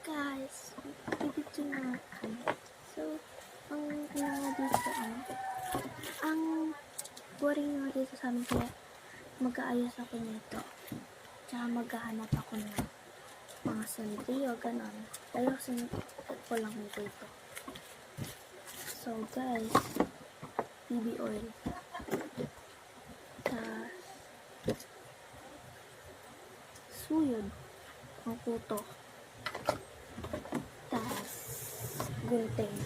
guys, dito na So, ang nga dito, ang boring nga dito sa amin kaya mag-aayos ako nito. Tsaka maghahanap ako ng mga sandrio, ganon. Ayusin ko lang dito. So guys, BB oil. Suyod, ang puto. Tas gunting.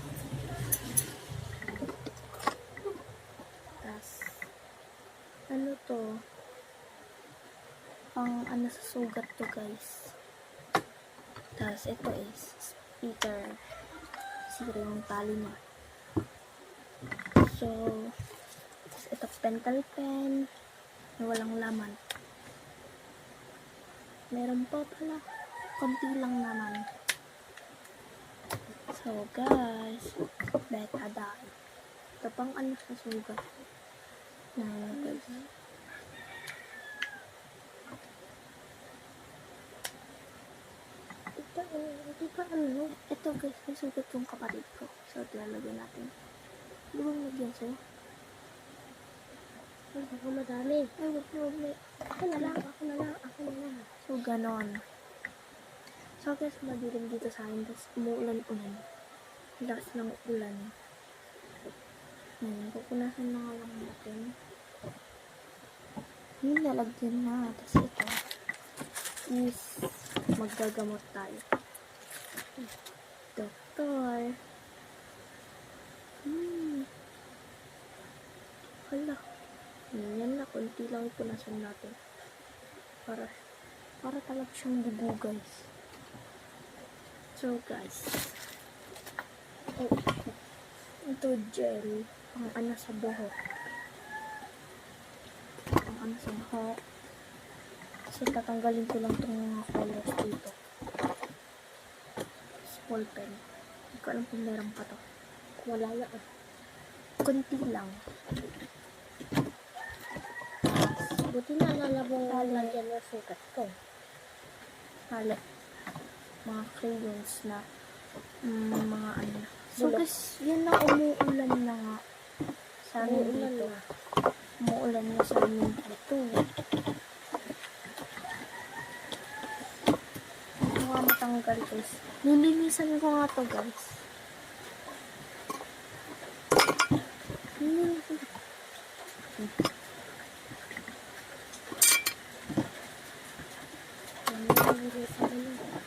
Tas ano to? Pang ano sa sugat to guys. Tas ito is speaker. Sira yung tali niya. So, ito pentel pen na walang laman. Meron pa pala. Konti lang naman. So, guys. Betadine. Ito pang ano sa sugat. Guys. Ito guys, may sugat yung kapatid ko. So, lalagyan natin. Di ba lagyan sa'yo? Ako madami. Ay, wag na. Ako na lang. So, ganon. So, guys, madilim dito sa akin. Tapos, umuulan-ulan. Lakas ng ulan. Pupunasan na nga lang natin. Yung lalagyan na. Tapos, ito is maggagamot tayo. Doktor. Hala. Yan na, konti lang ipunasan natin. Para talaga siyang dugo, guys. So, guys. Ito gel. Ang ano sa buhok. Kasi tatanggalin ko lang itong mga colors dito. Small pen. Hindi ko alam kung meron pa to. Wala na. Konti lang. Buti na lalabong lalagyan ng sugat ko. Hali. Mga crayons na mga ano. So guys, yun na umuulan na nga sa amin dito. Umuulan na sa amin dito. Hindi nga matanggal guys. Nilinisan ko nga to guys.